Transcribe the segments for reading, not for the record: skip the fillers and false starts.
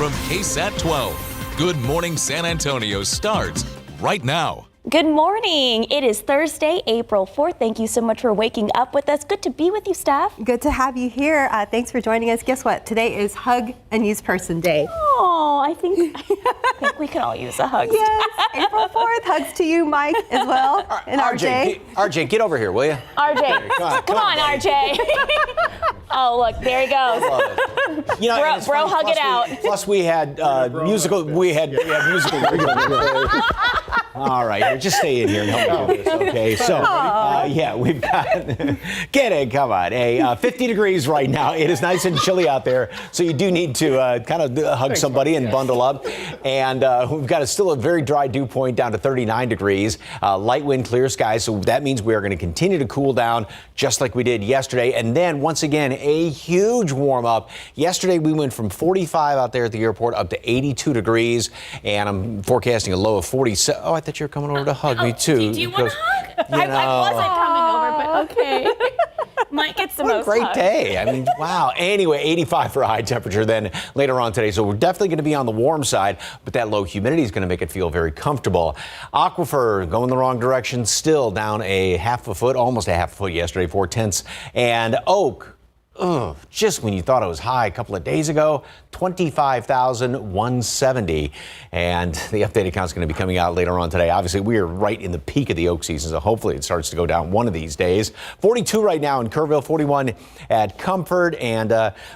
from KSAT 12. Good Morning San Antonio starts right now. Good morning. It is Thursday, April 4th. Thank you so much for waking up with us. Good to be with you, Steph. Good to have you here. Thanks for joining us. Guess what? Today is Hug a News Person Day. Oh, I think we can all use a hug. Yes, April 4th. Hugs to you, Mike, as well. And RJ. RJ, get over here, will you? RJ, come on, RJ. Oh, look, there he goes. You know, bro, hug it out. Plus, we had musical. We had musical. All right, just stay in here and help me do this, okay? So, yeah, we've got, get it, come on. 50 degrees right now. It is nice and chilly out there, so you do need to kind of hug somebody and bundle up. And we've got still a very dry dew point down to 39 degrees. Light wind, clear skies, so that means we are going to continue to cool down just like we did yesterday. And then, once again, a huge warm up. Yesterday, we went from 45 out there at the airport up to 82 degrees, and I'm forecasting a low of 47. Oh, I thought you were coming over to hug me, too. Do you want to hug? I wasn't coming over, but okay. Mike gets the most great hugs. day. I mean, wow. Anyway, 85 for a high temperature then later on today. So we're definitely going to be on the warm side, but that low humidity is going to make it feel very comfortable. Aquifer going the wrong direction, still down a half a foot, almost a half a foot yesterday, 0.4. And Oak, just when you thought it was high a couple of days ago, 25,170. And the updated count is going to be coming out later on today. Obviously, we are right in the peak of the oak season, so hopefully it starts to go down one of these days. 42 right now in Kerrville, 41 at Comfort, and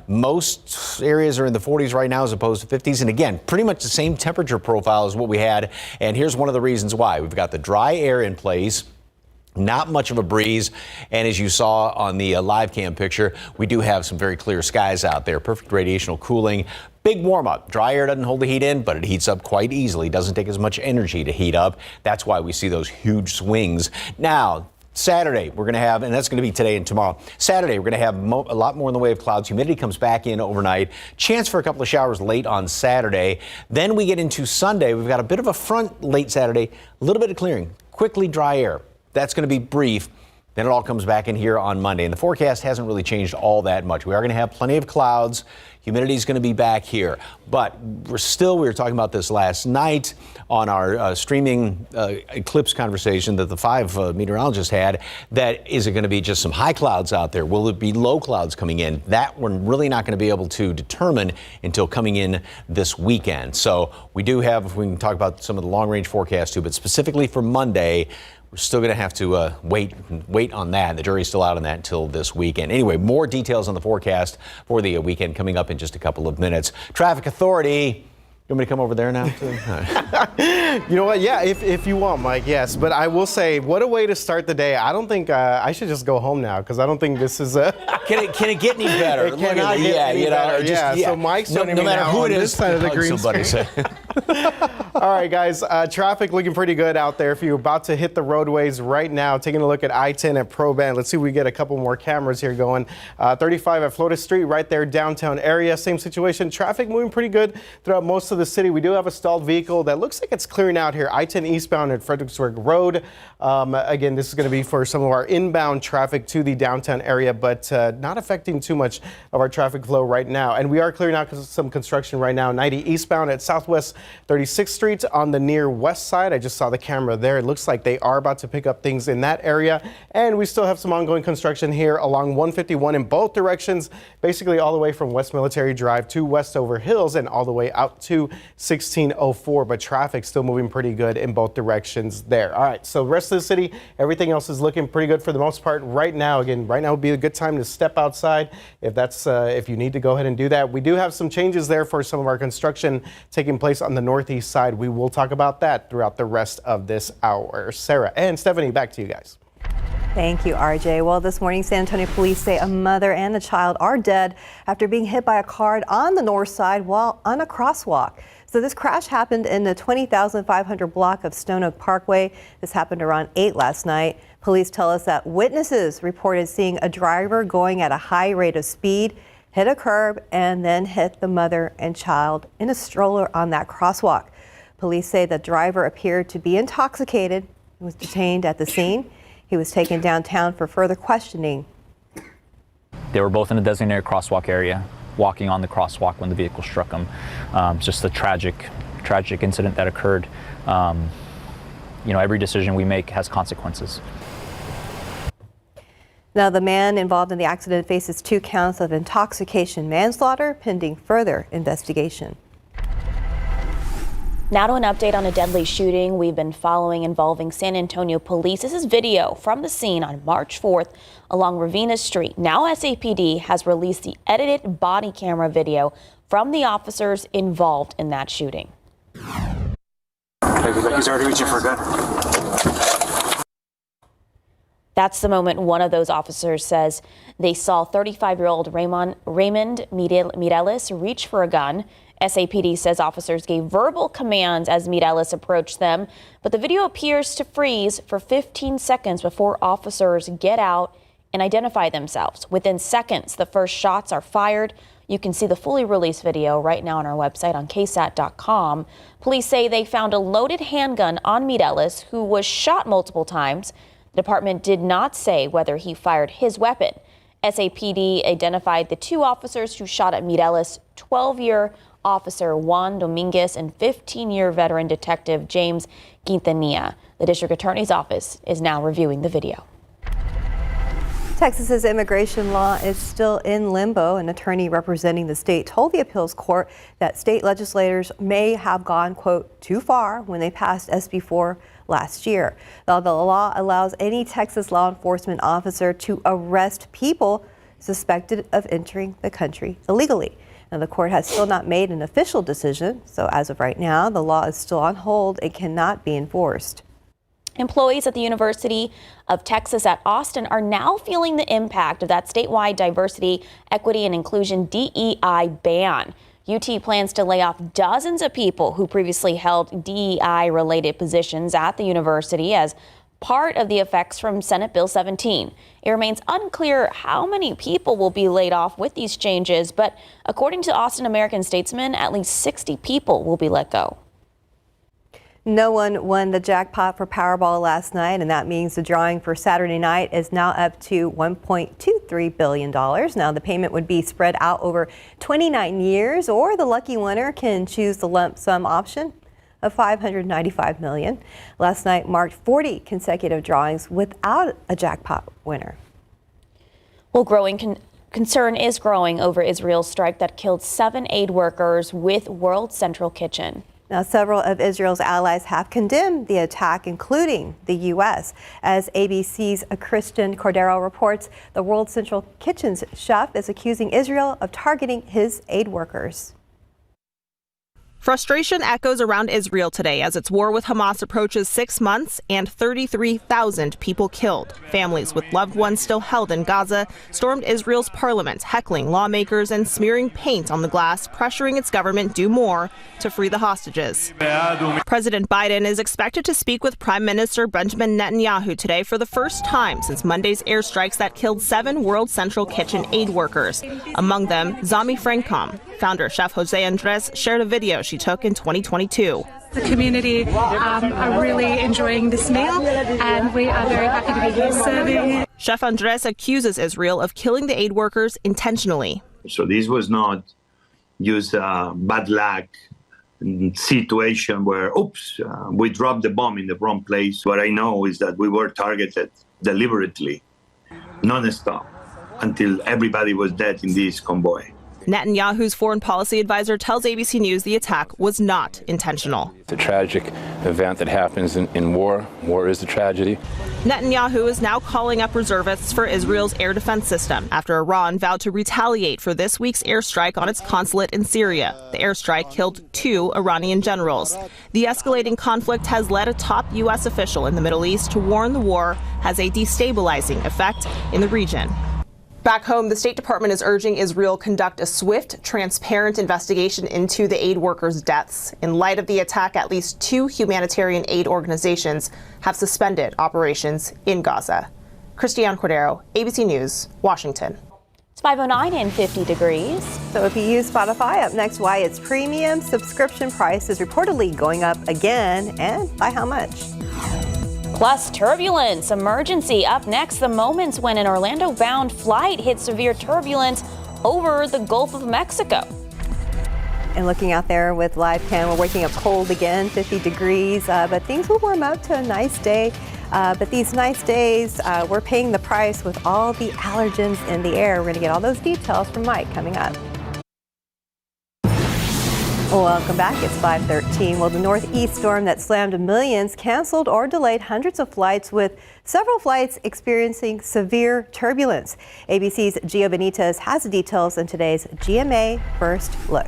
most areas are in the 40s right now as opposed to 50s. And again, pretty much the same temperature profile as what we had. And here's one of the reasons why. We've got the dry air in place. Not much of a breeze, and as you saw on the live cam picture, we do have some very clear skies out there. Perfect radiational cooling. Big warm up. Dry air doesn't hold the heat in, but it heats up quite easily. Doesn't take as much energy to heat up. That's why we see those huge swings. Now, Saturday, we're going to have, and that's going to be today and tomorrow. Saturday, we're going to have a lot more in the way of clouds. Humidity comes back in overnight. Chance for a couple of showers late on Saturday. Then we get into Sunday. We've got a bit of a front late Saturday, a little bit of clearing, quickly dry air. That's going to be brief. Then it all comes back in here on Monday. And the forecast hasn't really changed all that much. We are going to have plenty of clouds. Humidity is going to be back here. But we were talking about this last night on our streaming Eclipse conversation that the five meteorologists had. That is it going to be just some high clouds out there? Will it be low clouds coming in? That we're really not going to be able to determine until coming in this weekend. So we do have, we can talk about some of the long range forecasts too, but specifically for Monday, we're still going to have to wait on that. The jury's still out on that until this weekend. Anyway, more details on the forecast for the weekend coming up in just a couple of minutes. Traffic Authority. You want me to come over there now? You know what? Yeah, if you want, Mike, yes. But I will say, what a way to start the day. I don't think I should just go home now because I don't think this is a... Can it get any better? It cannot get any better. Yeah. So Mike's no matter who it is, this side of the green screen. All right, guys. Traffic looking pretty good out there. If you're about to hit the roadways right now, taking a look at I-10 at Pro-Band. Let's see if we get a couple more cameras here going. 35 at Florida Street, right there, downtown area. Same situation. Traffic moving pretty good throughout most of the city. We do have a stalled vehicle that looks like it's clearing out here. I-10 eastbound at Fredericksburg Road. Again, this is going to be for some of our inbound traffic to the downtown area, but not affecting too much of our traffic flow right now. And we are clearing out some construction right now. 90 eastbound at Southwest 36th Street on the near west side. I just saw the camera there. It looks like they are about to pick up things in that area. And we still have some ongoing construction here along 151 in both directions, basically all the way from West Military Drive to Westover Hills and all the way out to 1604. But traffic still moving pretty good in both directions there. All right, so the rest of the city, everything else is looking pretty good for the most part right now. Again, right now would be a good time to step outside if you need to go ahead and do that. We do have some changes there for some of our construction taking place on the northeast side. We will talk about that throughout the rest of this hour. Sarah and Stephanie, back to you guys. Thank you, RJ. Well, this morning, San Antonio police say a mother and a child are dead after being hit by a car on the north side while on a crosswalk. So this crash happened in the 20,500 block of Stone Oak Parkway. This happened around 8 last night. Police tell us that witnesses reported seeing a driver going at a high rate of speed, hit a curb, and then hit the mother and child in a stroller on that crosswalk. Police say the driver appeared to be intoxicated and was detained at the scene. He was taken downtown for further questioning. They were both in a designated crosswalk area. walking on the crosswalk when the vehicle struck him. Just a tragic incident that occurred. Every decision we make has consequences. Now, the man involved in the accident faces 2 counts of intoxication manslaughter pending further investigation. Now to an update on a deadly shooting we've been following involving San Antonio police. This is video from the scene on March 4th along Ravenna Street. Now SAPD has released the edited body camera video from the officers involved in that shooting. He's already reaching for a gun. That's the moment one of those officers says they saw 35-year-old Raymond Mireles reach for a gun. SAPD says officers gave verbal commands as Mireles approached them, but the video appears to freeze for 15 seconds before officers get out and identify themselves. Within seconds, the first shots are fired. You can see the fully released video right now on our website on KSAT.com. Police say they found a loaded handgun on Mireles, who was shot multiple times. The department did not say whether he fired his weapon. SAPD identified the 2 officers who shot at Mireles, 12-year Officer Juan Dominguez and 15-year veteran detective James Quintanilla. The district attorney's office is now reviewing the video. Texas's immigration law is still in limbo. An attorney representing the state told the appeals court that state legislators may have gone, quote, too far when they passed SB 4 last year. Now, the law allows any Texas law enforcement officer to arrest people suspected of entering the country illegally. Now, the court has still not made an official decision, so as of right now, the law is still on hold and cannot be enforced. Employees at the University of Texas at Austin are now feeling the impact of that statewide diversity, equity, and inclusion DEI ban. UT plans to lay off dozens of people who previously held DEI-related positions at the university as part of the effects from Senate Bill 17. It remains unclear how many people will be laid off with these changes, but according to Austin American-Statesman, at least 60 people will be let go. No one won the jackpot for Powerball last night, and that means the drawing for Saturday night is now up to $1.23 billion. Now, the payment would be spread out over 29 years, or the lucky winner can choose the lump sum option of $595 million. Last night marked 40 consecutive drawings without a jackpot winner. Well, concern is growing over Israel's strike that killed 7 aid workers with World Central Kitchen. Now, several of Israel's allies have condemned the attack, including the U.S. As ABC's Christian Cordero reports, the World Central Kitchen's chef is accusing Israel of targeting his aid workers. Frustration echoes around Israel today as its war with Hamas approaches 6 months and 33,000 people killed. Families with loved ones still held in Gaza stormed Israel's parliament, heckling lawmakers and smearing paint on the glass, pressuring its government do more to free the hostages. President Biden is expected to speak with Prime Minister Benjamin Netanyahu today for the first time since Monday's airstrikes that killed 7 World Central Kitchen aid workers, among them Zami Francom. Founder Chef Jose Andres shared a video she took in 2022. The community are really enjoying this meal, and we are very happy to be here serving it. Chef Andres accuses Israel of killing the aid workers intentionally. So this was not just a bad luck situation where, we dropped the bomb in the wrong place. What I know is that we were targeted deliberately, non-stop, until everybody was dead in this convoy. Netanyahu's foreign policy advisor tells ABC News the attack was not intentional. It's a tragic event that happens in war. War is a tragedy. Netanyahu is now calling up reservists for Israel's air defense system after Iran vowed to retaliate for this week's airstrike on its consulate in Syria. The airstrike killed 2 Iranian generals. The escalating conflict has led a top U.S. official in the Middle East to warn the war has a destabilizing effect in the region. Back home, the State Department is urging Israel conduct a swift, transparent investigation into the aid workers' deaths. In light of the attack, at least 2 humanitarian aid organizations have suspended operations in Gaza. Christian Cordero, ABC News, Washington. It's 5:09 and 50 degrees. So if you use Spotify, up next, why its premium subscription price is reportedly going up again, and by how much? Plus turbulence, emergency. Up next, the moments when an Orlando-bound flight hit severe turbulence over the Gulf of Mexico. And looking out there with live cam, we're waking up cold again, 50 degrees, but things will warm up to a nice day. But these nice days, we're paying the price with all the allergens in the air. We're going to get all those details from Mike coming up. Welcome back. It's 5:13. Well, the northeast storm that slammed millions canceled or delayed hundreds of flights, with several flights experiencing severe turbulence. ABC's Gio Benitez has the details in today's GMA First Look.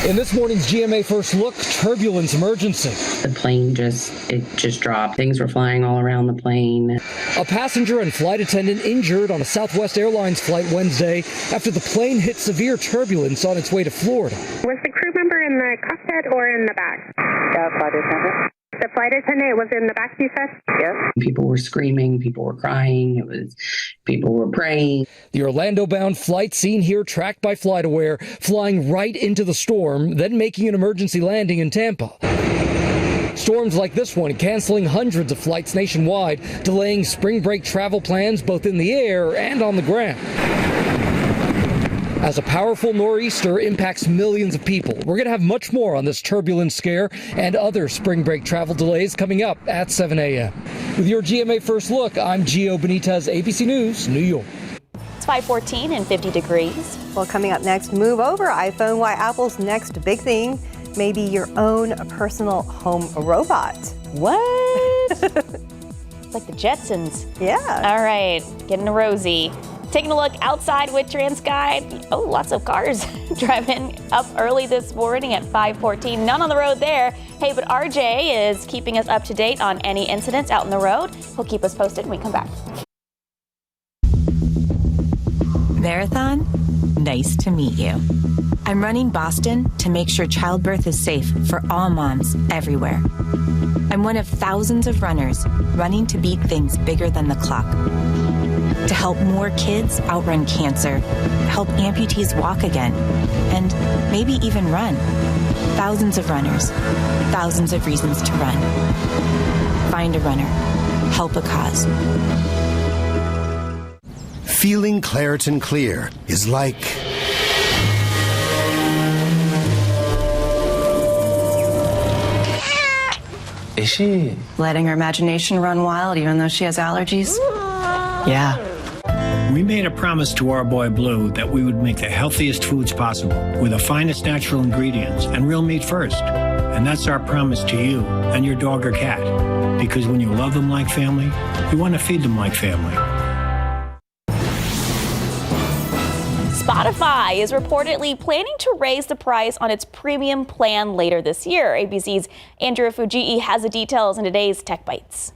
In this morning's GMA First Look, turbulence emergency. The plane just dropped. Things were flying all around the plane. A passenger and flight attendant injured on a Southwest Airlines flight Wednesday after the plane hit severe turbulence on its way to Florida. Was the crew member in the cockpit or in the back? Flight attendant. The flight attendant was in the back, you said? Yes. People were screaming, people were crying, people were praying. The Orlando-bound flight seen here tracked by FlightAware, flying right into the storm, then making an emergency landing in Tampa. Storms like this one canceling hundreds of flights nationwide, delaying spring break travel plans both in the air and on the ground. As a powerful nor'easter impacts millions of people. We're going to have much more on this turbulence scare and other spring break travel delays coming up at 7 a.m. With your GMA First Look, I'm Gio Benitez, ABC News, New York. It's 5:14 and 50 degrees. Well, coming up next, move over iPhone, why Apple's next big thing may be your own personal home robot. What? It's like the Jetsons. Yeah. All right, getting to Rosie. Taking a look outside with TransGuide. Oh, lots of cars driving up early this morning at 5:14. None on the road there. Hey, but RJ is keeping us up to date on any incidents out on the road. He'll keep us posted when we come back. Marathon, nice to meet you. I'm running Boston to make sure childbirth is safe for all moms everywhere. I'm one of thousands of runners running to beat things bigger than the clock. To help more kids outrun cancer, help amputees walk again, and maybe even run. Thousands of runners, thousands of reasons to run. Find a runner. Help a cause. Feeling Claritin Clear is like... Is she? Letting her imagination run wild even though she has allergies? Yeah. We made a promise to our boy Blue that we would make the healthiest foods possible with the finest natural ingredients and real meat first. And that's our promise to you and your dog or cat. Because when you love them like family, you want to feed them like family. Spotify is reportedly planning to raise the price on its premium plan later this year. ABC's Andrea Fujii has the details in today's Tech Bites.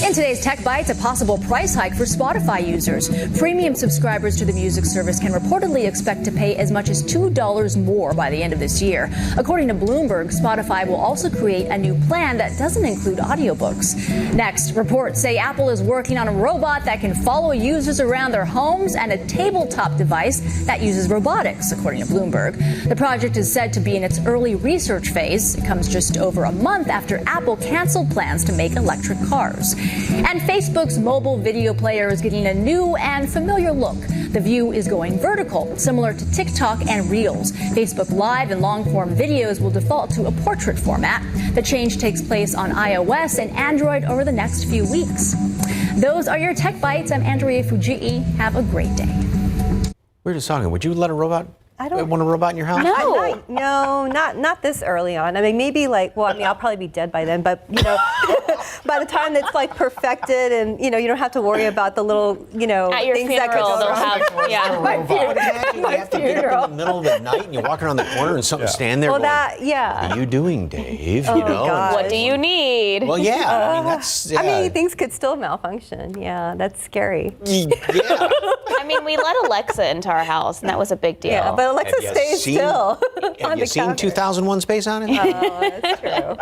In today's Tech Bites, a possible price hike for Spotify users. Premium subscribers to the music service can reportedly expect to pay as much as $2 more by the end of this year. According to Bloomberg, Spotify will also create a new plan that doesn't include audiobooks. Next, reports say Apple is working on a robot that can follow users around their homes and a tabletop device that uses robotics, according to Bloomberg. The project is said to be in its early research phase. It comes just over a month after Apple canceled plans to make electric cars. And Facebook's mobile video player is getting a new and familiar look. The view is going vertical, similar to TikTok and Reels. Facebook Live and long-form videos will default to a portrait format. The change takes place on iOS and Android over the next few weeks. Those are your Tech Bites. I'm Andrea Fujii. Have a great day. We were just talking. Would you let a robot? I don't want a robot in your house? No, not this early on. I mean, maybe I'll probably be dead by then, but by the time it's like perfected and you don't have to worry about the little at your things funeral, that could go they'll wrong. have You have to get up in the middle of the night and you're walking around the corner and something's standing there. Well, going, What are you doing, Dave? What do you need? Well, yeah. I mean, things could still malfunction. Yeah, that's scary. Yeah. I mean, we let Alexa into our house, and that was a big deal. Yeah, but Alexa stays still. Have you seen 2001 Space Odyssey? Oh, that's true.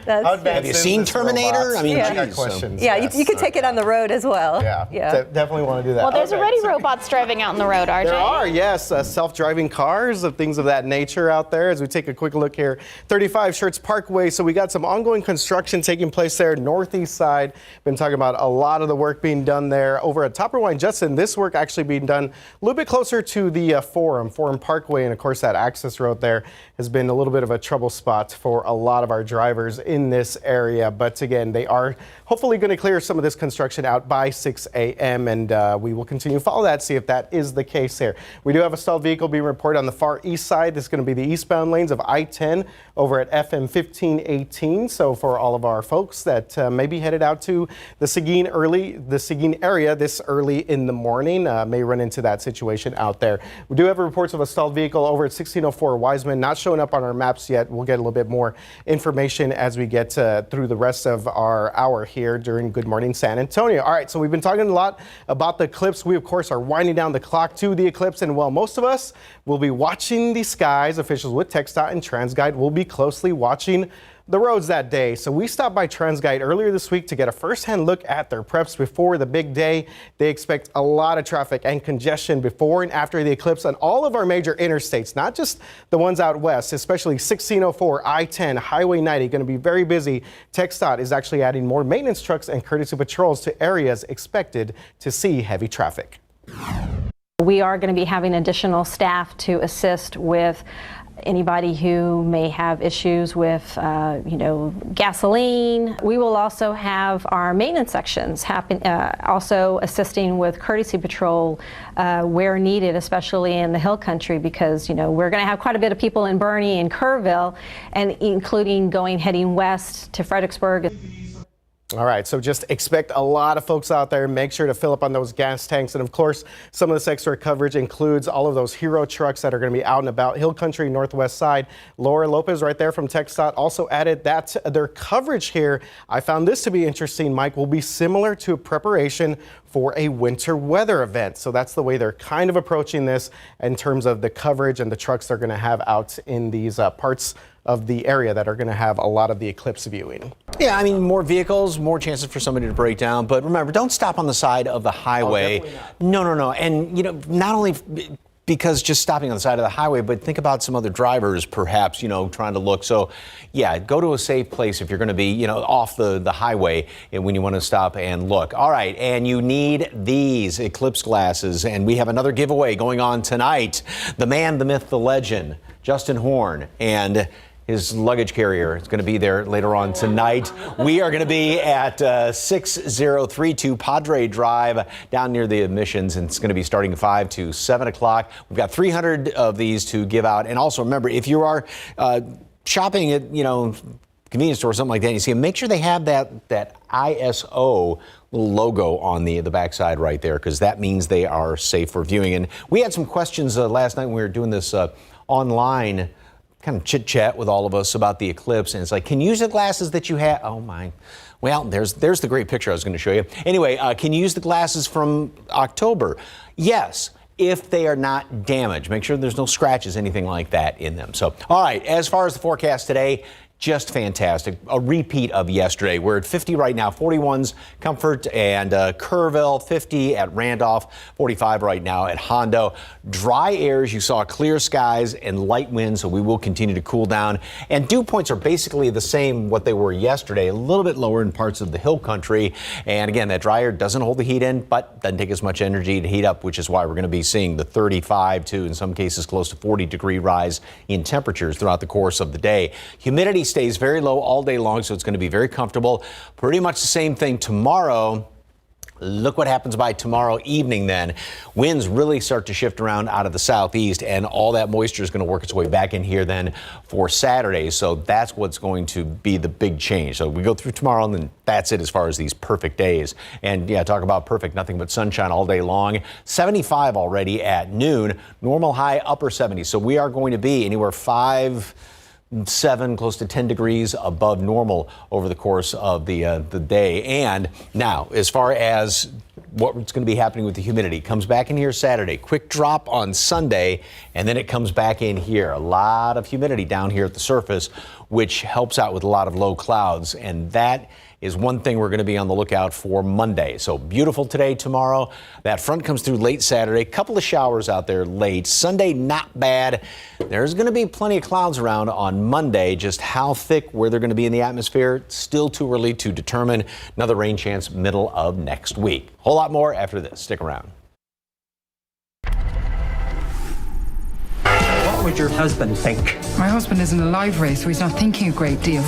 Have you seen Terminator? I mean, Yeah. I got questions. Yeah, you could take it on the road as well. Yeah. Definitely want to do that. Well, there's Okay. already robots driving out on the road, RJ. There are, yes, self-driving cars, things of that nature out there. As we take a quick look here, 35 Schertz Parkway. So we got some ongoing construction taking place there, northeast side. Been talking about a lot of the work being done there. Over at Topperwine Judson, this work actually being done a little bit closer to the Forum Parkway, and of course that access road there has been a little bit of a trouble spot for a lot of our drivers in this area. But again, they are hopefully going to clear some of this construction out by 6 a.m. and we will continue to follow that, see if that is the case here. We do have a stalled vehicle being reported on the far east side. This is going to be the eastbound lanes of I-10 over at FM 1518. So for all of our folks that may be headed out to the Seguin area this early in the morning, may run into that situation out there. We do have reports of a stalled vehicle over at 1604 Wiseman, not showing up on our maps yet. We'll get a little bit more information as we get through the rest of our hour here during Good Morning San Antonio. All right, so we've been talking a lot about the eclipse. We, of course, are winding down the clock to the eclipse, and while most of us will be watching the skies, officials with TxDOT and TransGuide will be closely watching the roads that day. So we stopped by TransGuide earlier this week to get a first-hand look at their preps before the big day. They expect a lot of traffic and congestion before and after the eclipse on all of our major interstates, not just the ones out west, especially 1604, I-10, Highway 90, going to be very busy. TxDOT is actually adding more maintenance trucks and courtesy patrols to areas expected to see heavy traffic. We are going to be having additional staff to assist with anybody who may have issues with, gasoline. We will also have our maintenance sections also assisting with courtesy patrol where needed, especially in the hill country, because, we're going to have quite a bit of people in Bernie and Kerrville, and including heading west to Fredericksburg. All right, so just expect a lot of folks out there. Make sure to fill up on those gas tanks. And of course, some of this extra coverage includes all of those hero trucks that are going to be out and about. Hill Country, Northwest Side. Laura Lopez right there from TxDOT also added that their coverage here, I found this to be interesting, Mike, will be similar to preparation for a winter weather event. So that's the way they're kind of approaching this in terms of the coverage and the trucks they're going to have out in these parts of the area that are going to have a lot of the eclipse viewing. Yeah, I mean, more vehicles, more chances for somebody to break down. But remember, don't stop on the side of the highway. No. And, not only because just stopping on the side of the highway, but think about some other drivers perhaps, trying to look. So, yeah, go to a safe place if you're going to be, off the highway and when you want to stop and look. All right, and you need these Eclipse glasses. And we have another giveaway going on tonight. The man, the myth, the legend, Justin Horn, and his luggage carrier is going to be there later on tonight. We are going to be at 6032 Padre Drive down near the admissions, and it's going to be starting 5 to 7 o'clock. We've got 300 of these to give out. And also remember, if you are shopping at, convenience store or something like that, and you see them, make sure they have that ISO little logo on the backside right there, because that means they are safe for viewing. And we had some questions last night when we were doing this online kind of chit chat with all of us about the eclipse, and it's like, can you use the glasses that you have? Oh my. Well, there's the great picture I was going to show you. Anyway, can you use the glasses from October? Yes, if they are not damaged. Make sure there's no scratches, anything like that in them. So, all right, as far as the forecast today, just fantastic. A repeat of yesterday. We're at 50 right now, 41's Comfort and Kerrville, 50 at Randolph, 45 right now at Hondo. Dry airs, you saw clear skies and light winds, so we will continue to cool down. And dew points are basically the same what they were yesterday, a little bit lower in parts of the hill country. And again, that dry air doesn't hold the heat in, but doesn't take as much energy to heat up, which is why we're going to be seeing the 35 to, in some cases, close to 40-degree rise in temperatures throughout the course of the day. Humidity stays very low all day long, so it's going to be very comfortable. Pretty much the same thing tomorrow. Look what happens by tomorrow evening then. Winds really start to shift around out of the southeast, and all that moisture is going to work its way back in here then for Saturday. So that's what's going to be the big change. So we go through tomorrow, and then that's it as far as these perfect days. And yeah, talk about perfect, nothing but sunshine all day long. 75 already at noon. Normal high upper 70s. So we are going to be anywhere 7, close to 10 degrees above normal over the course of the day. And now, as far as what's going to be happening with the humidity. Comes back in here Saturday, quick drop on Sunday, and then it comes back in here. A lot of humidity down here at the surface, which helps out with a lot of low clouds, and that is one thing we're going to be on the lookout for Monday. So beautiful today, tomorrow. That front comes through late Saturday. Couple of showers out there late. Sunday, not bad. There's going to be plenty of clouds around on Monday. Just how thick, where they're going to be in the atmosphere, still too early to determine. Another rain chance middle of next week. Whole lot more after this. Stick around. What would your husband think? My husband is in a live race, so he's not thinking a great deal.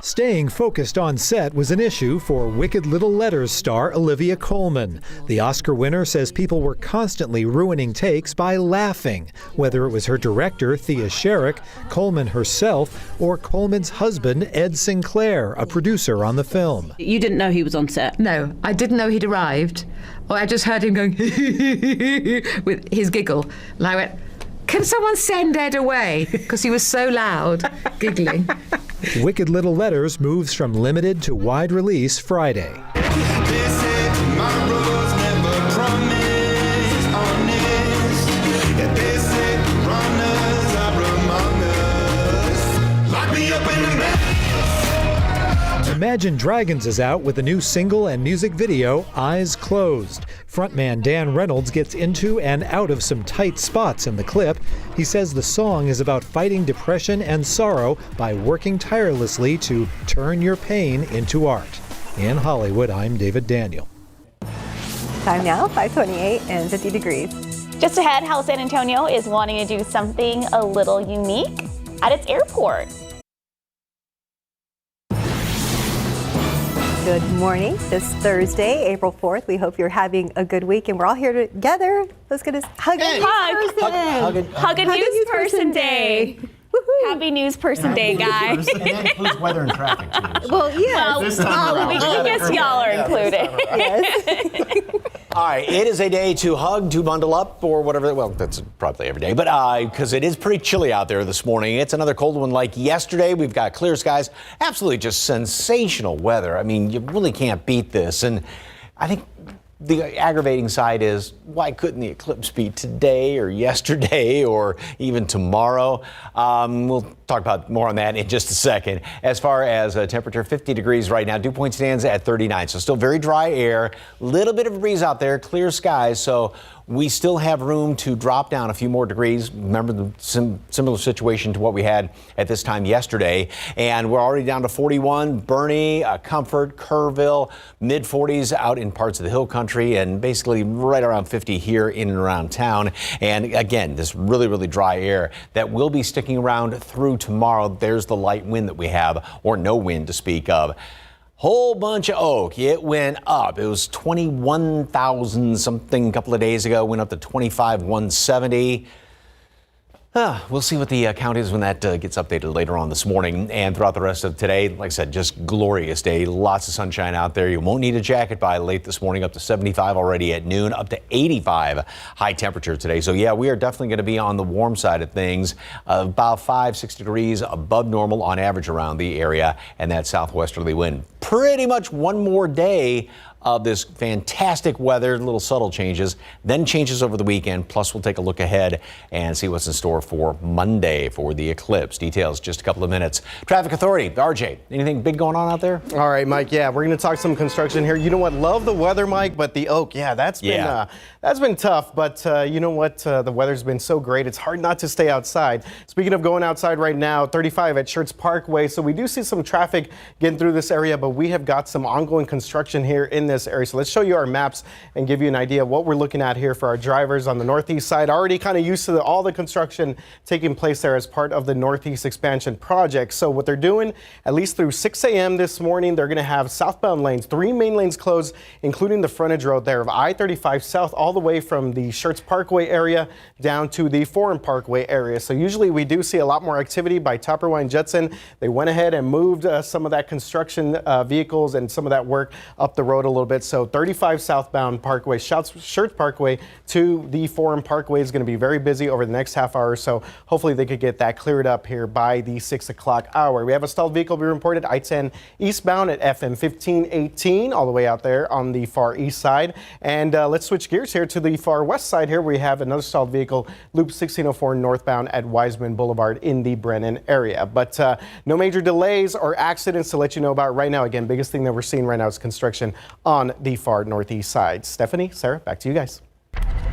Staying focused on set was an issue for Wicked Little Letters star Olivia Colman. The Oscar winner says people were constantly ruining takes by laughing, whether it was her director, Thea Sherrick, Colman herself, or Colman's husband, Ed Sinclair, a producer on the film. You didn't know he was on set? No, I didn't know he'd arrived. Or I just heard him going with his giggle. And I went, can someone send Ed away? Because he was so loud, giggling. Wicked Little Letters moves from limited to wide release Friday. Imagine Dragons is out with a new single and music video, Eyes Closed. Frontman Dan Reynolds gets into and out of some tight spots in the clip. He says the song is about fighting depression and sorrow by working tirelessly to turn your pain into art. In Hollywood, I'm David Daniel. Time now, 5:28 and 50 degrees. Just ahead, how San Antonio is wanting to do something a little unique at its airport. Good morning. This Thursday, April 4th. We hope you're having a good week, and we're all here together. Let's get a hug. Hug a news person day. Woo-hoo. Happy News Person Day, guys. And that includes weather and traffic, too. Well, yeah. I guess y'all are included. Yes. All right, it is a day to hug, to bundle up, or whatever. Well, that's probably every day, but because it is pretty chilly out there this morning. It's another cold one like yesterday. We've got clear skies, absolutely just sensational weather. I mean, you really can't beat this. And I think the aggravating side is, why couldn't the eclipse be today or yesterday or even tomorrow? We'll talk about more on that in just a second. As far as temperature, 50 degrees right now. Dew point stands at 39, so still very dry air. Little bit of a breeze out there, clear skies, so we still have room to drop down a few more degrees. Remember the similar situation to what we had at this time yesterday. And we're already down to 41, Bernie, Comfort, Kerrville, mid-40s out in parts of the hill country, and basically right around 50 here in and around town. And again, this really, really dry air that will be sticking around through tomorrow. There's the light wind that we have, or no wind to speak of. Whole bunch of oak. It went up. It was 21,000 something a couple of days ago. Went up to 25,170. We'll see what the count is when that gets updated later on this morning and throughout the rest of today. Like I said, just glorious day. Lots of sunshine out there. You won't need a jacket by late this morning. Up to 75 already at noon. Up to 85 high temperature today. So yeah, we are definitely going to be on the warm side of things. About 5-6 degrees above normal on average around the area, and that southwesterly wind. Pretty much one more day of this fantastic weather, little subtle changes, then changes over the weekend. Plus, we'll take a look ahead and see what's in store for Monday for the eclipse. Details just a couple of minutes. Traffic Authority, RJ, anything big going on out there? All right, Mike. Yeah, we're going to talk some construction here. You know what? Love the weather, Mike, but the oak, that's been tough. But you know what? The weather's been so great. It's hard not to stay outside. Speaking of going outside right now, 35 at Schertz Parkway. So we do see some traffic getting through this area, but we have got some ongoing construction here in this area. So let's show you our maps and give you an idea of what we're looking at here for our drivers on the northeast side. Already kind of used to all the construction taking place there as part of the Northeast Expansion Project. So what they're doing, at least through 6 a.m. this morning, they're going to have southbound lanes, 3 main lanes closed, including the frontage road there of I-35 south all the way from the Schertz Parkway area down to the Forum Parkway area. So usually we do see a lot more activity by Tupperwine Judson. They went ahead and moved some of that construction vehicles and some of that work up the road a little little bit. So 35 southbound Parkway, Schertz Parkway to the Forum Parkway is going to be very busy over the next half hour or so. Hopefully they could get that cleared up here by the 6 o'clock hour. We have a stalled vehicle being reported I-10 eastbound at FM 1518 all the way out there on the far east side. And let's switch gears here to the far west side here. We have another stalled vehicle, Loop 1604 northbound at Wiseman Boulevard in the Brennan area. But no major delays or accidents to let you know about right now. Again, biggest thing that we're seeing right now is construction on the far northeast side. Stephanie, Sarah, back to you guys.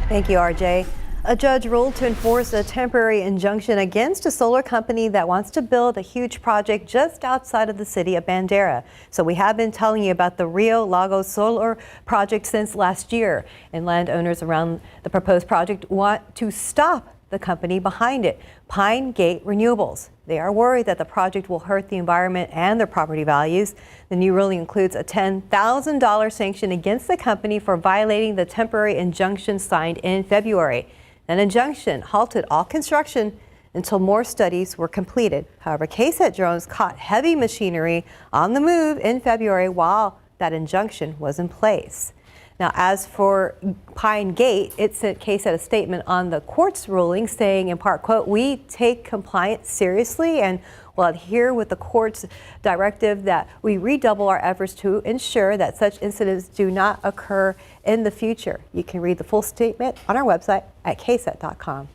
Thank you, RJ. A judge ruled to enforce a temporary injunction against a solar company that wants to build a huge project just outside of the city of Bandera. So we have been telling you about the Rio Lago solar project since last year, and landowners around the proposed project want to stop the company behind it, Pine Gate Renewables. They are worried that the project will hurt the environment and their property values. The new ruling includes a $10,000 sanction against the company for violating the temporary injunction signed in February. An injunction halted all construction until more studies were completed. However, KSAT drones caught heavy machinery on the move in February while that injunction was in place. Now, as for Pine Gate, it sent KSAT a statement on the court's ruling saying, in part, quote, "We take compliance seriously and will adhere with the court's directive that we redouble our efforts to ensure that such incidents do not occur in the future." You can read the full statement on our website at ksat.com.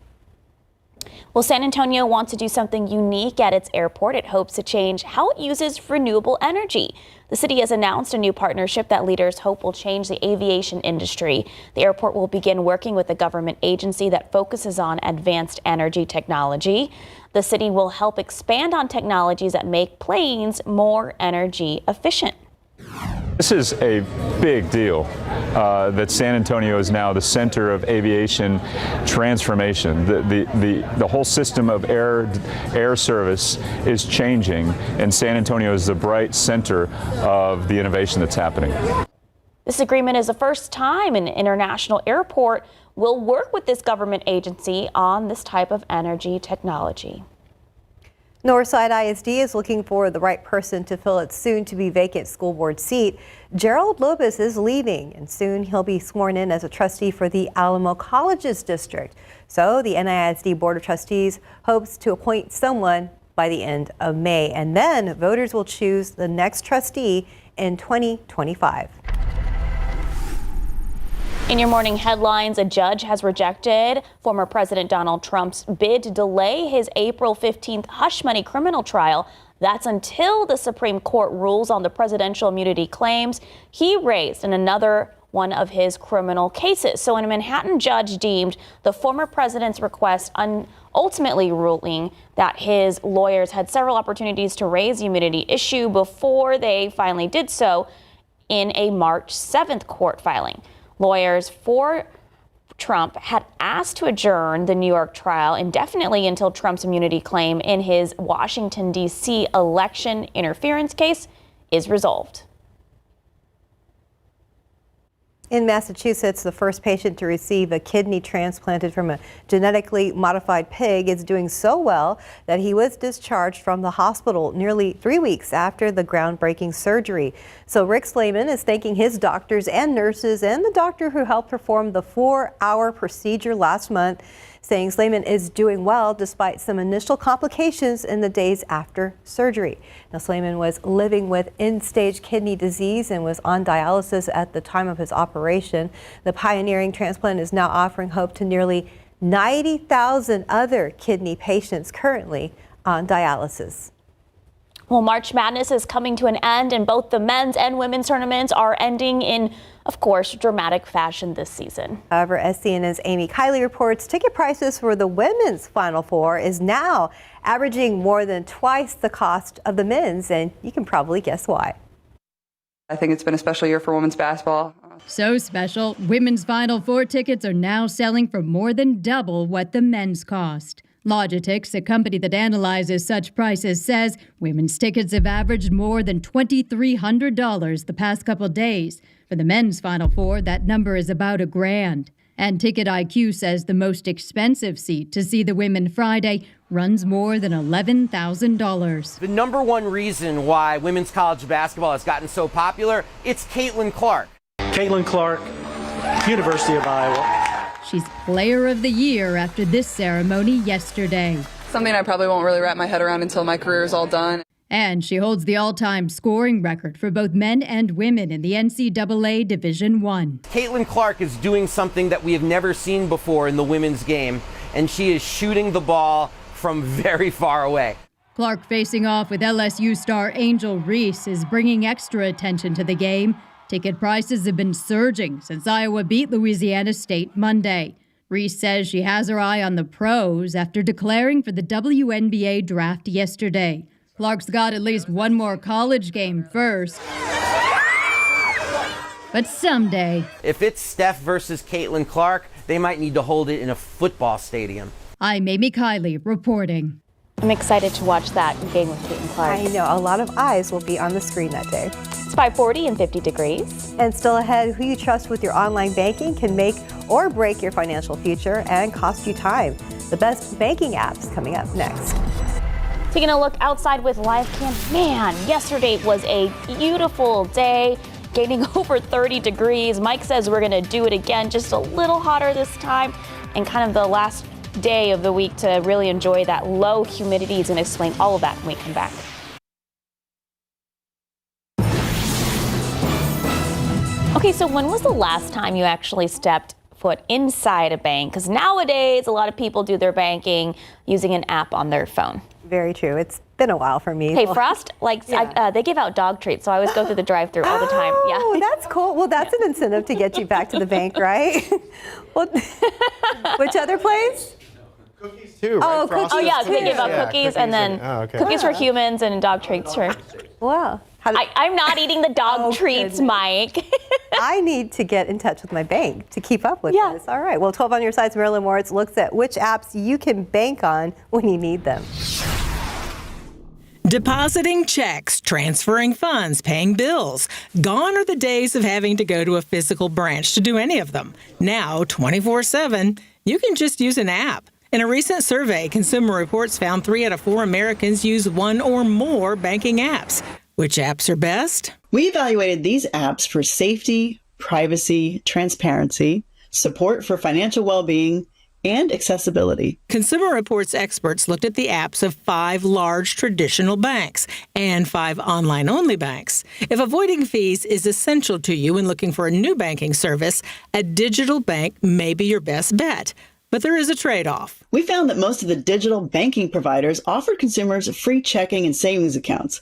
Well, San Antonio wants to do something unique at its airport. It hopes to change how it uses renewable energy. The city has announced a new partnership that leaders hope will change the aviation industry. The airport will begin working with a government agency that focuses on advanced energy technology. The city will help expand on technologies that make planes more energy efficient. This is a big deal that San Antonio is now the center of aviation transformation. The whole system of air service is changing, and San Antonio is the bright center of the innovation that's happening. This agreement is the first time an international airport will work with this government agency on this type of energy technology. Northside ISD is looking for the right person to fill its soon-to-be vacant school board seat. Gerald Lopez is leaving, and soon he'll be sworn in as a trustee for the Alamo Colleges District. So the NISD Board of Trustees hopes to appoint someone by the end of May, and then voters will choose the next trustee in 2025. In your morning headlines, a judge has rejected former President Donald Trump's bid to delay his April 15th hush money criminal trial. That's until the Supreme Court rules on the presidential immunity claims he raised in another one of his criminal cases. So a Manhattan judge deemed the former president's request ultimately ruling that his lawyers had several opportunities to raise the immunity issue before they finally did so in a March 7th court filing. Lawyers for Trump had asked to adjourn the New York trial indefinitely until Trump's immunity claim in his Washington, D.C. election interference case is resolved. In Massachusetts, the first patient to receive a kidney transplanted from a genetically modified pig is doing so well that he was discharged from the hospital nearly 3 weeks after the groundbreaking surgery. So Rick Slayman is thanking his doctors and nurses and the doctor who helped perform the 4-hour procedure last month, saying Slayman is doing well despite some initial complications in the days after surgery. Now, Slayman was living with end-stage kidney disease and was on dialysis at the time of his operation. The pioneering transplant is now offering hope to nearly 90,000 other kidney patients currently on dialysis. Well, March Madness is coming to an end, and both the men's and women's tournaments are ending in, of course, dramatic fashion this season. However, SCNN's Amy Kiley reports ticket prices for the women's Final Four is now averaging more than twice the cost of the men's, and you can probably guess why. I think it's been a special year for women's basketball. So special, women's Final Four tickets are now selling for more than double what the men's cost. Logitix, a company that analyzes such prices, says women's tickets have averaged more than $2,300 the past couple days. For the men's Final Four, that number is about $1,000. And Ticket IQ says the most expensive seat to see the women Friday runs more than $11,000. The number one reason why women's college basketball has gotten so popular, it's Caitlin Clark. Caitlin Clark, University of Iowa. She's Player of the Year after this ceremony yesterday. Something I probably won't really wrap my head around until my career is all done. And she holds the all-time scoring record for both men and women in the NCAA Division I. Caitlin Clark is doing something that we have never seen before in the women's game, and she is shooting the ball from very far away. Clark, facing off with LSU star Angel Reese, is bringing extra attention to the game. Ticket prices have been surging since Iowa beat Louisiana State Monday. Reese says she has her eye on the pros after declaring for the WNBA draft yesterday. Clark's got at least one more college game first. But someday, if it's Steph versus Caitlin Clark, they might need to hold it in a football stadium. I'm Amy Kiley reporting. I'm excited to watch that game with Caitlin Clark. I know, a lot of eyes will be on the screen that day. It's 5:40 and 50 degrees. And still ahead, who you trust with your online banking can make or break your financial future and cost you time. The best banking apps coming up next. Taking a look outside with live cam. Man, yesterday was a beautiful day, gaining over 30 degrees. Mike says we're going to do it again, just a little hotter this time, and kind of the last day of the week to really enjoy that low humidity. He's going to explain all of that when we come back. Okay, so when was the last time you actually stepped foot inside a bank? Because nowadays a lot of people do their banking using an app on their phone. Very true. It's been a while for me. Hey, Frost, they give out dog treats, so I always go through the drive-thru all the time. Yeah. Oh, that's cool. Well, that's an incentive to get you back to the bank, right? Well, which other place? Cookies too, right? Oh, cookies. Oh, yeah, they give out Yeah, cookies and then cookies for humans and dog treats for... Wow. I'm not eating the dog treats, Mike. I need to get in touch with my bank to keep up with this. All right. Well, 12 on your side's Marilyn Moritz looks at which apps you can bank on when you need them. Depositing checks, transferring funds, paying bills. Gone are the days of having to go to a physical branch to do any of them. Now, 24/7, you can just use an app. In a recent survey, Consumer Reports found 3 out of 4 Americans use one or more banking apps. Which apps are best? We evaluated these apps for safety, privacy, transparency, support for financial well-being, and accessibility. Consumer Reports experts looked at the apps of 5 large traditional banks and 5 online-only banks. If avoiding fees is essential to you when looking for a new banking service, a digital bank may be your best bet. But there is a trade-off. We found that most of the digital banking providers offered consumers free checking and savings accounts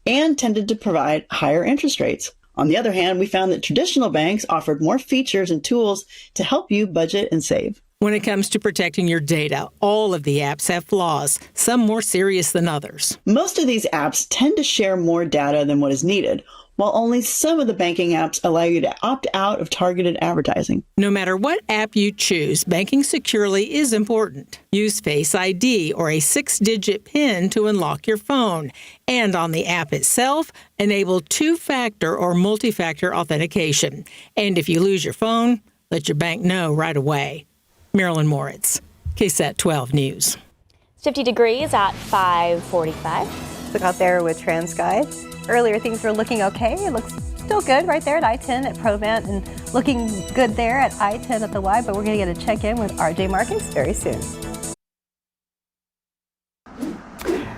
and tended to provide higher interest rates. On the other hand, we found that traditional banks offered more features and tools to help you budget and save. When it comes to protecting your data, all of the apps have flaws, some more serious than others. Most of these apps tend to share more data than what is needed, while only some of the banking apps allow you to opt out of targeted advertising. No matter what app you choose, banking securely is important. Use Face ID or a 6-digit PIN to unlock your phone. And on the app itself, enable 2-factor or multi-factor authentication. And if you lose your phone, let your bank know right away. Marilyn Moritz, KSAT 12 News. 50 degrees at 5:45. Look out there with TransGuide. Earlier, things were looking okay. It looks still good right there at I-10 at Provant and looking good there at I-10 at the Y, but we're going to get a check-in with RJ Marcus very soon.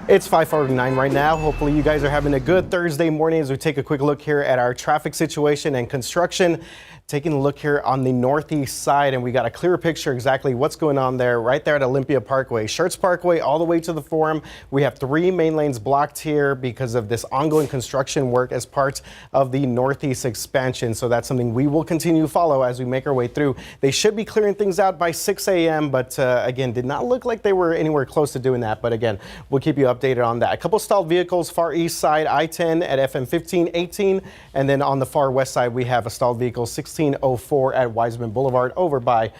It's 5:49 right now. Hopefully you guys are having a good Thursday morning as we take a quick look here at our traffic situation and construction. Taking a look here on the northeast side, and we got a clear picture exactly what's going on there right there at Olympia Parkway. Schertz Parkway all the way to the Forum. We have 3 main lanes blocked here because of this ongoing construction work as part of the northeast expansion. So that's something we will continue to follow as we make our way through. They should be clearing things out by 6 a.m., but again, did not look like they were anywhere close to doing that. But again, we'll keep you updated on that. A couple stalled vehicles, far east side, I-10 at FM 1518, and then on the far west side, we have a stalled vehicle, 16 1604 at Wiseman Boulevard over by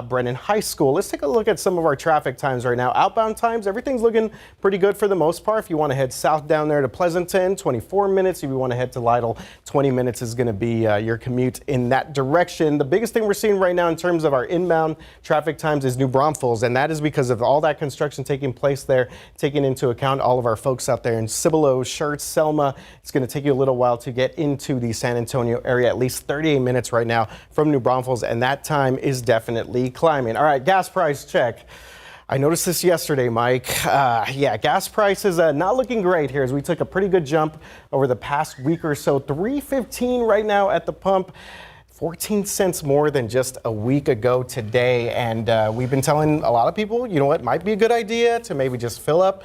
Brennan High School. Let's take a look at some of our traffic times right now. Outbound times, everything's looking pretty good for the most part. If you want to head south down there to Pleasanton, 24 minutes. If you want to head to Lytle, 20 minutes is going to be your commute in that direction. The biggest thing we're seeing right now in terms of our inbound traffic times is New Braunfels, and that is because of all that construction taking place there, taking into account all of our folks out there in Cibolo, Schertz, Selma. It's going to take you a little while to get into the San Antonio area, at least 38 minutes right now from New Braunfels, and that time is definitely climbing. All right, gas price check. I noticed this yesterday, Mike. Yeah, gas prices not looking great here as we took a pretty good jump over the past week or so. $3.15 right now at the pump. 14 cents more than just a week ago today. And we've been telling a lot of people, you know what, might be a good idea to maybe just fill up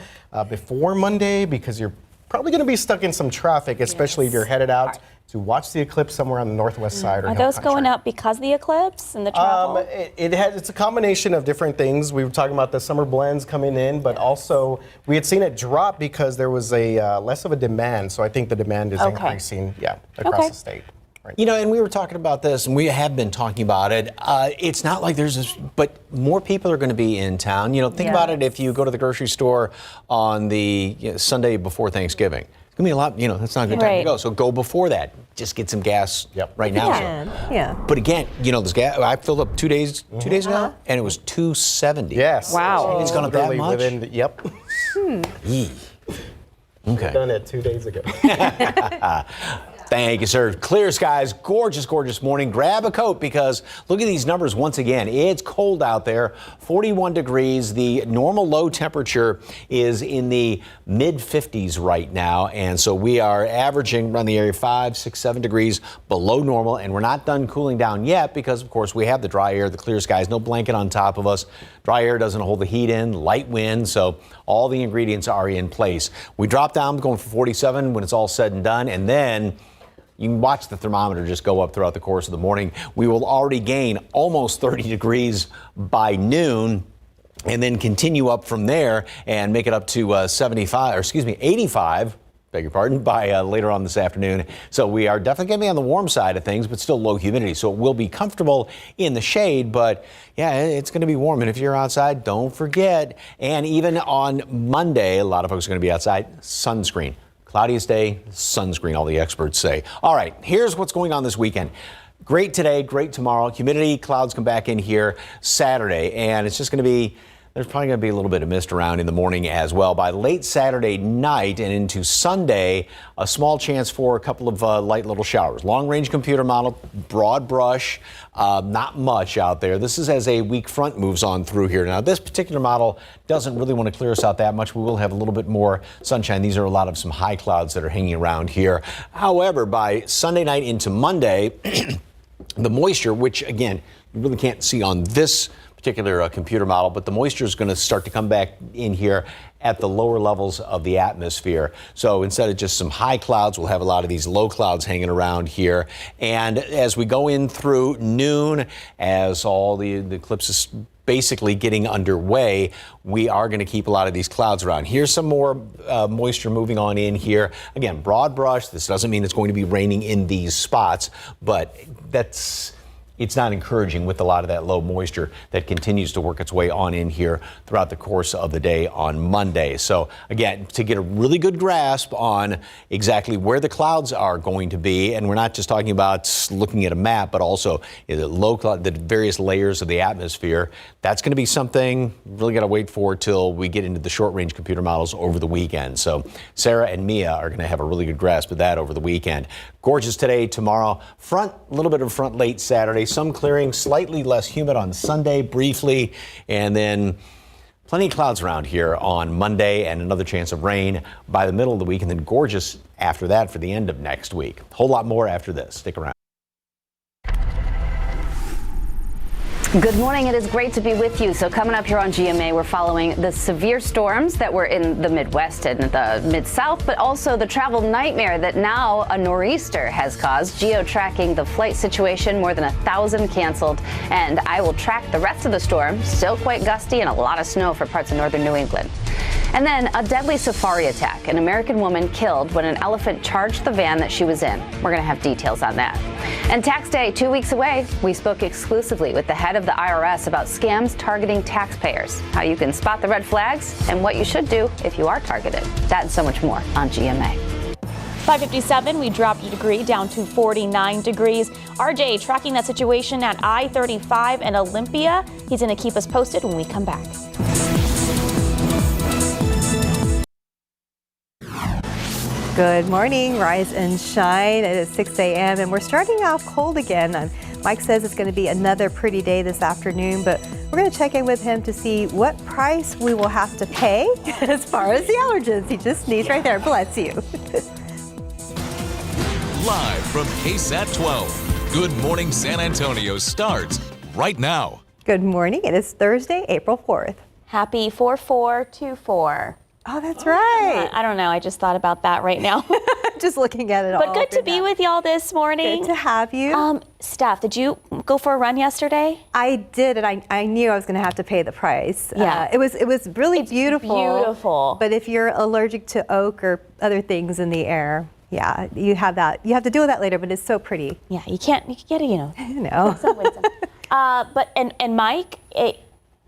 before Monday because you're probably going to be stuck in some traffic, especially if you're headed out to watch the eclipse somewhere on the northwest side. Are those going up because of the eclipse and the travel? It's a combination of different things. We were talking about the summer blends coming in, but also we had seen it drop because there was a less of a demand. So I think the demand is increasing, across the state. Right. You know, and we were talking about this, and we have been talking about it. It's not like there's this, but more people are going to be in town. You know, think about it if you go to the grocery store on the Sunday before Thanksgiving. It's going to be a lot, you know, that's not a good time to go. So go before that. Just get some gas right now. Yeah. But again, you know, this gas, I filled up 2 days ago, and it was $2.70. Yes. Wow. It's gone up that much? Okay. Done it 2 days ago. Thank you, sir. Clear skies, gorgeous, gorgeous morning. Grab a coat because look at these numbers once again. It's cold out there, 41 degrees. The normal low temperature is in the mid 50s right now. And so we are averaging around the area 5, 6, 7 degrees below normal. And we're not done cooling down yet because, of course, we have the dry air, the clear skies, no blanket on top of us. Dry air doesn't hold the heat in, light wind. So all the ingredients are in place. We drop down going for 47 when it's all said and done. And then you can watch the thermometer just go up throughout the course of the morning. We will already gain almost 30 degrees by noon and then continue up from there and make it up to 85, beg your pardon, by later on this afternoon. So we are definitely going to be on the warm side of things, but still low humidity. So it will be comfortable in the shade, but yeah, it's going to be warm. And if you're outside, don't forget. And even on Monday, a lot of folks are going to be outside, sunscreen. Cloudiest day, sunscreen, all the experts say. All right, here's what's going on this weekend. Great today, great tomorrow. Humidity, clouds come back in here Saturday, and it's just going to be, there's probably going to be a little bit of mist around in the morning as well. By late Saturday night and into Sunday, a small chance for a couple of light little showers. Long-range computer model, broad brush, not much out there. This is as a weak front moves on through here. Now, this particular model doesn't really want to clear us out that much. We will have a little bit more sunshine. These are a lot of some high clouds that are hanging around here. However, by Sunday night into Monday, the moisture, which, again, you really can't see on this particular computer model, but the moisture is going to start to come back in here at the lower levels of the atmosphere. So instead of just some high clouds, we'll have a lot of these low clouds hanging around here. And as we go in through noon, as all the eclipse is basically getting underway, we are going to keep a lot of these clouds around. Here's some more moisture moving on in here. Again, broad brush. This doesn't mean it's going to be raining in these spots, but it's not encouraging with a lot of that low moisture that continues to work its way on in here throughout the course of the day on Monday. So again, to get a really good grasp on exactly where the clouds are going to be, and we're not just talking about looking at a map, but also the various layers of the atmosphere, that's going to be something we really got to wait for till we get into the short-range computer models over the weekend. So Sarah and Mia are going to have a really good grasp of that over the weekend. Gorgeous today, tomorrow. A little bit of front late Saturday. Some clearing, slightly less humid on Sunday briefly, and then plenty of clouds around here on Monday and another chance of rain by the middle of the week, and then gorgeous after that for the end of next week. A whole lot more after this. Stick around. Good morning. It is great to be with you. So coming up here on GMA, we're following the severe storms that were in the Midwest and the Mid-South, but also the travel nightmare that now a nor'easter has caused. Geo-tracking the flight situation, more than 1,000 canceled. And I will track the rest of the storm. Still quite gusty and a lot of snow for parts of northern New England. And then a deadly safari attack. An American woman killed when an elephant charged the van that she was in. We're going to have details on that. And tax day 2 weeks away, we spoke exclusively with the head of the IRS about scams targeting taxpayers, how you can spot the red flags, and what you should do if you are targeted. That and so much more on GMA. 5:57, we dropped a degree down to 49 degrees. RJ tracking that situation at I-35 and Olympia. He's going to keep us posted when we come back. Good morning, rise and shine. It is 6 a.m. and we're starting off cold again. Mike says it's going to be another pretty day this afternoon, but we're going to check in with him to see what price we will have to pay as far as the allergens. He just sneezed right there. Bless you. Live from KSAT 12, Good Morning San Antonio starts right now. Good morning. It is Thursday, April 4th. Happy 4-4-2-4. Oh, that's right. I don't know. I just thought about that right now. Just looking at it all. But good to be with y'all this morning. Good to have you. Steph, did you go for a run yesterday? I did, and I knew I was going to have to pay the price. Yeah. It was really beautiful. Beautiful. But if you're allergic to oak or other things in the air, yeah, you have that. You have to deal with that later, but it's so pretty. Yeah, you can get it, You know. But Mike,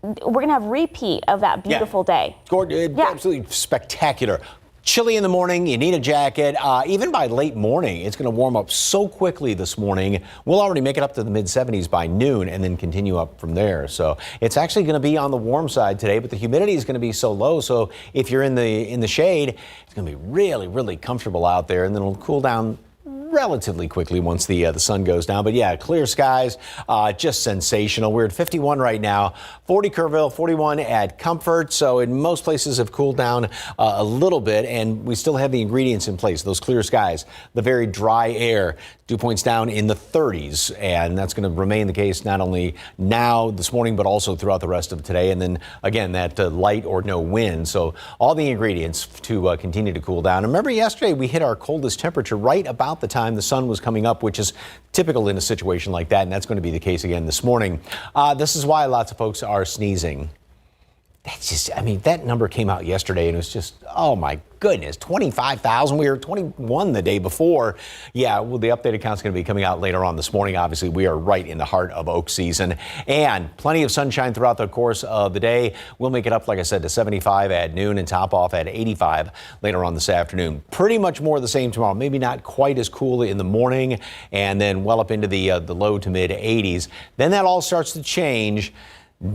we're going to have repeat of that beautiful day. Absolutely spectacular. Chilly in the morning, you need a jacket. Even by late morning, it's going to warm up so quickly this morning. We'll already make it up to the mid-70s by noon and then continue up from there. So it's actually going to be on the warm side today, but the humidity is going to be so low. So if you're in the shade, it's going to be really, really comfortable out there, and then it'll cool down relatively quickly once the sun goes down. But yeah, clear skies, just sensational. We're at 51 right now, 40 Kerrville, 41 at Comfort. So in most places have cooled down a little bit, and we still have the ingredients in place. Those clear skies, the very dry air, dew points down in the 30s, and that's going to remain the case not only now this morning, but also throughout the rest of today. And then again, that light or no wind. So all the ingredients to continue to cool down. And remember yesterday we hit our coldest temperature right about the time the sun was coming up, which is typical in a situation like that, and that's going to be the case again this morning. This is why lots of folks are sneezing. That's just, that number came out yesterday, and it was just, oh my goodness, 25,000. We were 21 the day before. Yeah, well, the updated count's going to be coming out later on this morning. Obviously, we are right in the heart of oak season, and plenty of sunshine throughout the course of the day. We'll make it up, like I said, to 75 at noon and top off at 85 later on this afternoon. Pretty much more of the same tomorrow. Maybe not quite as cool in the morning, and then well up into the low to mid 80s. Then that all starts to change.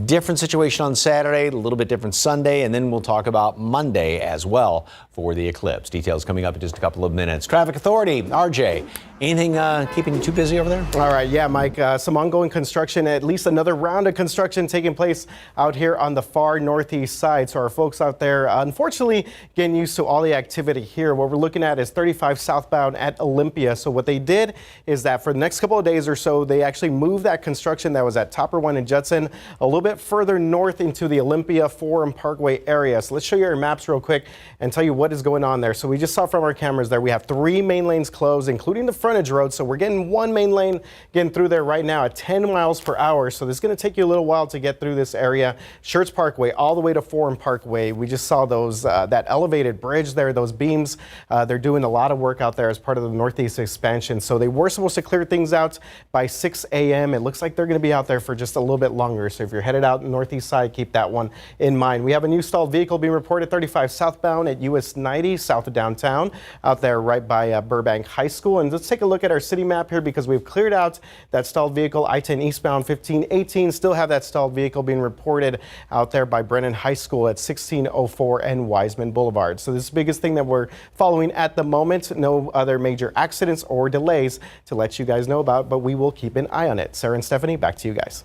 Different situation on Saturday, a little bit different Sunday, and then we'll talk about Monday as well for the eclipse. Details coming up in just a couple of minutes. Traffic Authority, RJ, anything keeping you too busy over there? All right, yeah, Mike, some ongoing construction, at least another round of construction taking place out here on the far northeast side. So our folks out there, unfortunately, getting used to all the activity here. What we're looking at is 35 southbound at Olympia. So what they did is that for the next couple of days or so, they actually moved that construction that was at Topper 1 and Judson a little bit further north into the Olympia Forum Parkway area. So let's show you our maps real quick and tell you what is going on there. So we just saw from our cameras there we have 3 main lanes closed, including the frontage road. So we're getting 1 main lane getting through there right now at 10 miles per hour. So this is going to take you a little while to get through this area. Schertz Parkway all the way to Forum Parkway. We just saw those that elevated bridge there, those beams. They're doing a lot of work out there as part of the Northeast expansion. So they were supposed to clear things out by 6 a.m. It looks like they're going to be out there for just a little bit longer. So if you're headed out northeast side, keep that one in mind. We have a new stalled vehicle being reported 35 southbound at US 90 south of downtown out there right by Burbank High School. And let's take a look at our city map here because we've cleared out that stalled vehicle. I-10 eastbound 1518 still have that stalled vehicle being reported out there by Brennan High School at 1604 and Wiseman Boulevard. So this is the biggest thing that we're following at the moment. No other major accidents or delays to let you guys know about, but we will keep an eye on it. Sarah and Stephanie, back to you guys.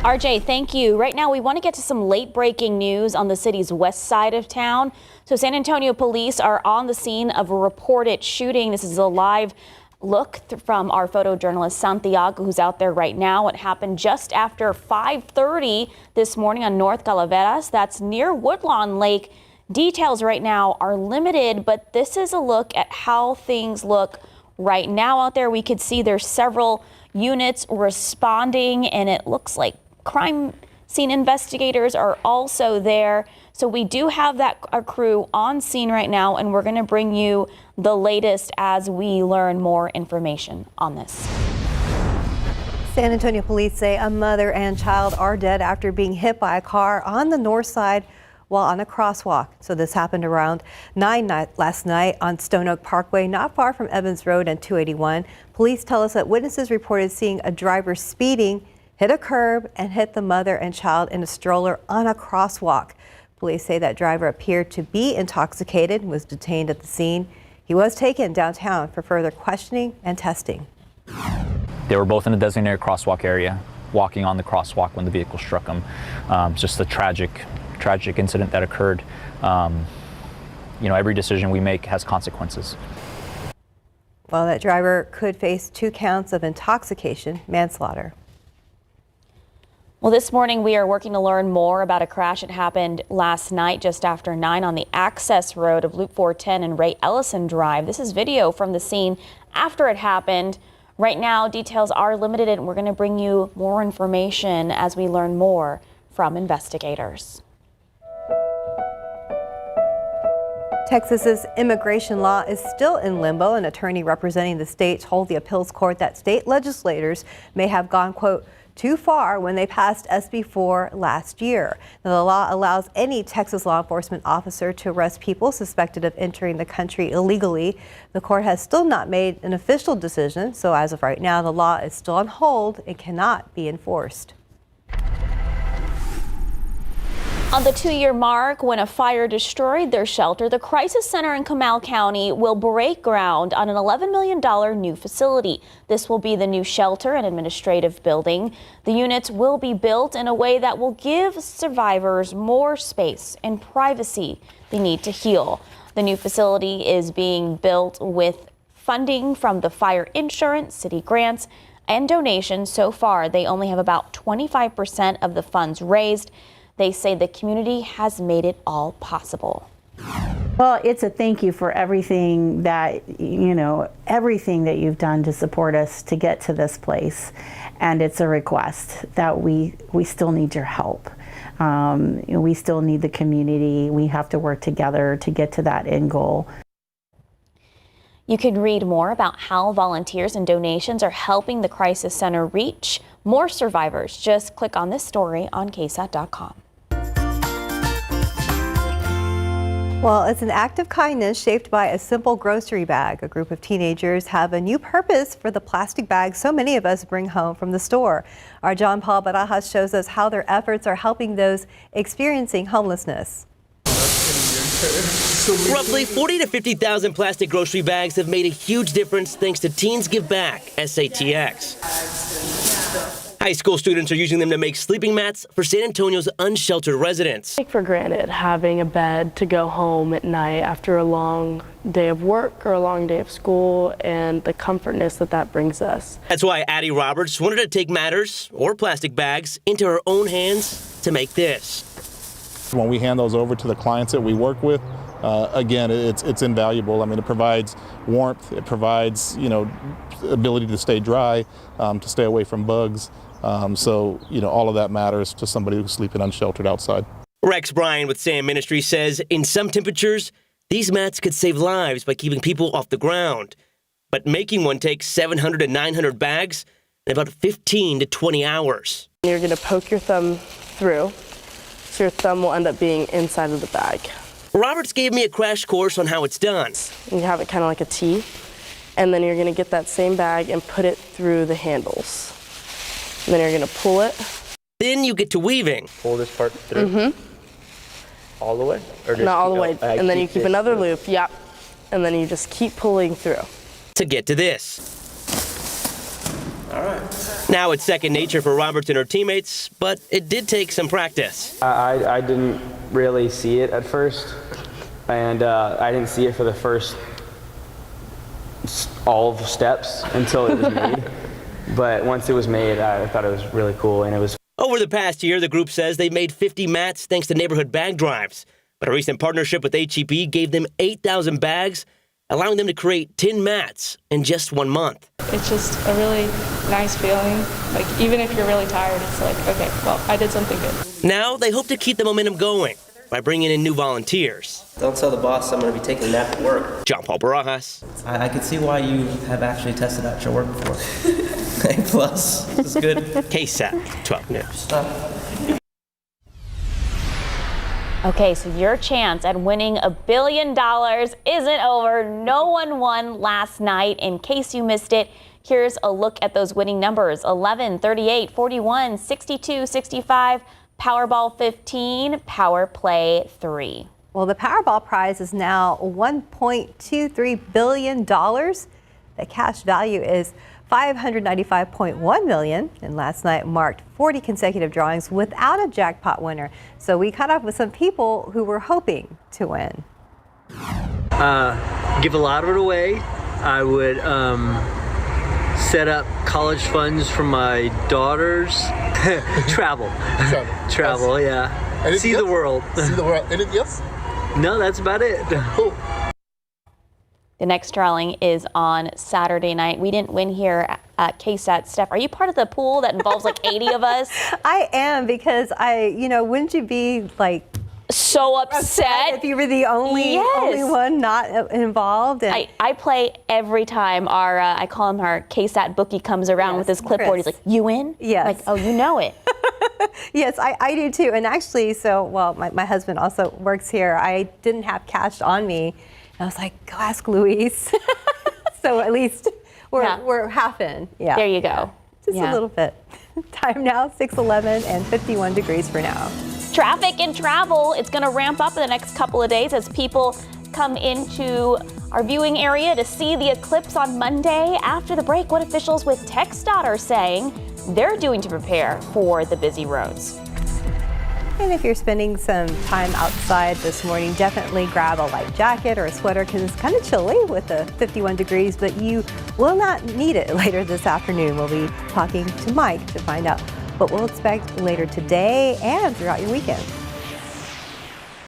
RJ, thank you. Right now, we want to get to some late breaking news on the city's west side of town. So San Antonio police are on the scene of a reported shooting. This is a live look from our photojournalist Santiago, who's out there right now. It happened just after 5:30 this morning on North Calaveras. That's near Woodlawn Lake. Details right now are limited, but this is a look at how things look right now out there. We could see there's several units responding, and it looks like crime scene investigators are also there. So we do have our crew on scene right now, and we're going to bring you the latest as we learn more information on this. San Antonio police say a mother and child are dead after being hit by a car on the north side while on a crosswalk. So this happened around 9 last night on Stone Oak Parkway, not far from Evans Road and 281. Police tell us that witnesses reported seeing a driver speeding, hit a curb, and hit the mother and child in a stroller on a crosswalk. Police say that driver appeared to be intoxicated and was detained at the scene. He was taken downtown for further questioning and testing. They were both in a designated crosswalk area, walking on the crosswalk when the vehicle struck them. Just a tragic incident that occurred. Every decision we make has consequences. Well, that driver could face 2 counts of intoxication, manslaughter. Well, this morning we are working to learn more about a crash that happened last night just after 9 on the access road of Loop 410 and Ray Ellison Drive. This is video from the scene after it happened. Right now, details are limited, and we're going to bring you more information as we learn more from investigators. Texas's immigration law is still in limbo. An attorney representing the state told the appeals court that state legislators may have gone, quote, too far when they passed SB 4 last year. Now, the law allows any Texas law enforcement officer to arrest people suspected of entering the country illegally. The court has still not made an official decision, so as of right now, the law is still on hold and cannot be enforced. On the 2-year mark, when a fire destroyed their shelter, the Crisis Center in Comal County will break ground on an $11 million new facility. This will be the new shelter and administrative building. The units will be built in a way that will give survivors more space and privacy they need to heal. The new facility is being built with funding from the fire insurance, city grants, and donations. So far, they only have about 25% of the funds raised. They say the community has made it all possible. Well, it's a thank you for everything that, everything that you've done to support us to get to this place. And it's a request that we still need your help. We still need the community. We have to work together to get to that end goal. You can read more about how volunteers and donations are helping the Crisis Center reach more survivors. Just click on this story on KSAT.com. Well, it's an act of kindness shaped by a simple grocery bag. A group of teenagers have a new purpose for the plastic bags so many of us bring home from the store. Our John Paul Barajas shows us how their efforts are helping those experiencing homelessness. Roughly 40 to 50,000 plastic grocery bags have made a huge difference thanks to Teens Give Back, SATX. High school students are using them to make sleeping mats for San Antonio's unsheltered residents. Take for granted having a bed to go home at night after a long day of work or a long day of school, and the comfortness that brings us. That's why Addie Roberts wanted to take matters, or plastic bags, into her own hands to make this. When we hand those over to the clients that we work with, again, it's invaluable. I mean, it provides warmth, it provides, ability to stay dry, to stay away from bugs. So, all of that matters to somebody who's sleeping unsheltered outside. Rex Bryan with Sam Ministries says in some temperatures, these mats could save lives by keeping people off the ground. But making one takes 700 to 900 bags in about 15 to 20 hours. You're going to poke your thumb through, so your thumb will end up being inside of the bag. Roberts gave me a crash course on how it's done. You have it kind of like a T, and then you're going to get that same bag and put it through the handles. And then you're going to pull it. Then you get to weaving. Pull this part through? Mm-hmm. All the way? Or not all the way. And then you keep another through. loop, yep. And then you just keep pulling through. To get to this. All right. Now it's second nature for Roberts and her teammates, but it did take some practice. I didn't really see it at first, and I didn't see it for the first all of the steps until it was made. But once it was made, I thought it was really cool, and it was. Over the past year, the group says they made 50 mats thanks to neighborhood bag drives. But a recent partnership with HEB gave them 8,000 bags, allowing them to create 10 mats in just 1 month. It's just a really nice feeling. Like, even if you're really tired, it's like, okay, well, I did something good. Now they hope to keep the momentum going by bringing in new volunteers. Don't tell the boss I'm going to be taking a nap at work. John Paul Barajas. I could see why you have actually tested out your work before. A+. This is good. KSAT 12 News. Okay, so your chance at winning $1 billion isn't over. No one won last night. In case you missed it, here's a look at those winning numbers: 11, 38, 41, 62, 65, Powerball 15, Power Play 3. Well, the Powerball prize is now $1.23 billion. The cash value is $595.1 million, and last night marked 40 consecutive drawings without a jackpot winner. So we caught up with some people who were hoping to win. Give a lot of it away. I would set up college funds for my daughters. Travel, yeah. See the world. See the world. Anything else? No, that's about it. Cool. The next drawing is on Saturday night. We didn't win here at KSAT. Steph, are you part of the pool that involves like 80 of us? I am, because wouldn't you be like so upset if you were the only one not involved? And I play every time I call him our KSAT bookie comes around with his clipboard. Chris. He's like, "You in?" Yes. Like, oh, you know it. Yes, I do too. And actually, my husband also works here. I didn't have cash on me. I was like, go ask Luis. So at least we're half in. Yeah. There you go. Just a little bit. Time now, 6:11 and 51 degrees for now. Traffic and travel, it's going to ramp up in the next couple of days as people come into our viewing area to see the eclipse on Monday. After the break, what officials with TxDOT are saying they're doing to prepare for the busy roads. And if you're spending some time outside this morning, definitely grab a light jacket or a sweater, because it's kind of chilly with the 51 degrees, but you will not need it later this afternoon. We'll be talking to Mike to find out what we'll expect later today and throughout your weekend.